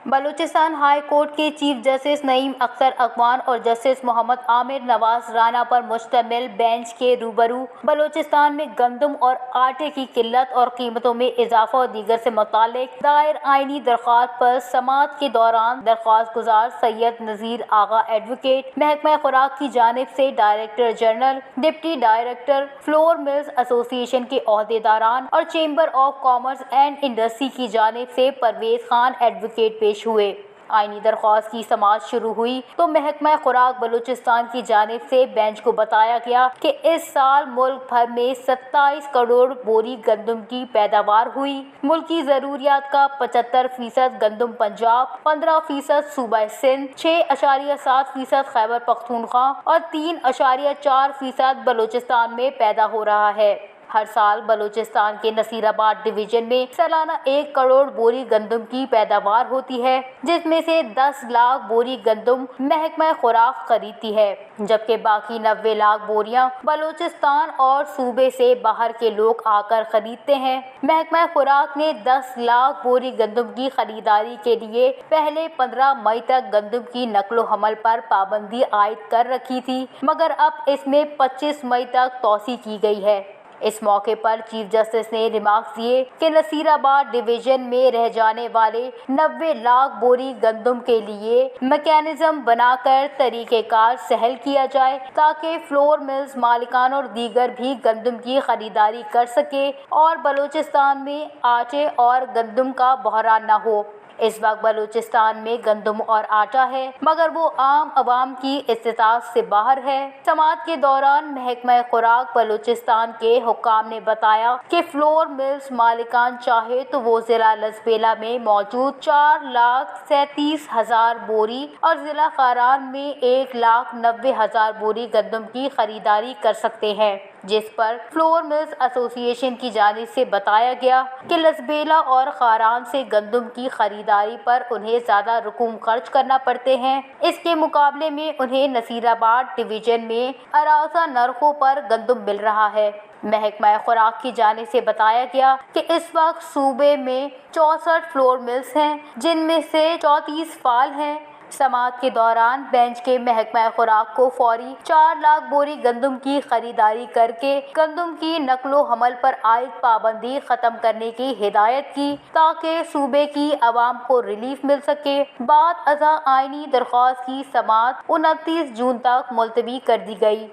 Balochistan high court کے chief justice نعیم اختر اخوان اور جسٹس محمد عامر نواز رانا پر مشتمل بینچ کے روبرو بلوچستان میں گندم اور آٹے کی قلت اور قیمتوں میں اضافہ اور دیگر سے متعلق دائر آئینی درخواست پر سماعت کے دوران درخواست گزار سید نذیر آغا ایڈوکیٹ، محکمہ خوراک کی جانب سے director general, deputy director, flour mills ایسوسی ایشن کے عہدیداران اور chamber of commerce and industry کی جانب سے پرویز خان ایڈوکیٹ پیش ہوئے۔ آئینی درخواست کی سماعت شروع ہوئی تو محکمہ خوراک بلوچستان کی جانب سے بینچ کو بتایا گیا کہ اس سال ملک بھر میں 27 کروڑ بوری گندم کی پیداوار ہوئی۔ ملکی ضروریات کا 75% گندم پنجاب، 15% صوبہ سندھ، 6.7% خیبر پختونخوا اور 3.4% بلوچستان میں پیدا ہو رہا ہے۔ ہر سال بلوچستان کے نصیر آباد ڈویژن میں سالانہ 1 کروڑ بوری گندم کی پیداوار ہوتی ہے، جس میں سے 10 لاکھ بوری گندم محکمہ خوراک خریدتی ہے، جبکہ باقی 90 لاکھ بوریاں بلوچستان اور صوبے سے باہر کے لوگ آ کر خریدتے ہیں۔ محکمہ خوراک نے 10 لاکھ بوری گندم کی خریداری کے لیے پہلے 15 مئی تک گندم کی نقل و حمل پر پابندی عائد کر رکھی تھی، مگر اب اس میں 25 مئی تک توسیع کی گئی ہے۔ اس موقع پر چیف جسٹس نے ریمارکس دیے کہ نصیر آباد ڈویژن میں رہ جانے والے 90 لاکھ بوری گندم کے لیے میکینزم بنا کر طریقہ کار سہل کیا جائے تاکہ فلور ملز مالکان اور دیگر بھی گندم کی خریداری کر سکے اور بلوچستان میں آٹے اور گندم کا بحران نہ ہو۔ اس وقت بلوچستان میں گندم اور آٹا ہے، مگر وہ عام عوام کی استطاعت سے باہر ہے۔ سماعت کے دوران محکمہ خوراک بلوچستان کے حکام نے بتایا کہ فلور ملز مالکان چاہے تو وہ ضلع لسبیلا میں موجود 4,37,000 بوری اور ضلع خاران میں 1,90,000 بوری گندم کی خریداری کر سکتے ہیں، جس پر فلور ملز ایسوسی ایشن کی جانب سے بتایا گیا کہ لسبیلا اور خاران سے گندم کی خریداری پر انہیں زیادہ رقوم خرچ کرنا پڑتے ہیں۔ اس کے مقابلے میں انہیں نصیر آباد ڈویژن میں اراضی نرخوں پر گندم مل رہا ہے۔ محکمہ خوراک کی جانب سے بتایا گیا کہ اس وقت صوبے میں 64 فلور ملز ہیں، جن میں سے 34 فعال ہیں۔ سماعت کے دوران بینچ کے محکمہ خوراک کو فوری 4 لاکھ بوری گندم کی خریداری کر کے گندم کی نقل و حمل پر عائد پابندی ختم کرنے کی ہدایت کی تاکہ صوبے کی عوام کو ریلیف مل سکے۔ بعد ازاں آئینی درخواست کی سماعت 29 جون تک ملتوی کر دی گئی۔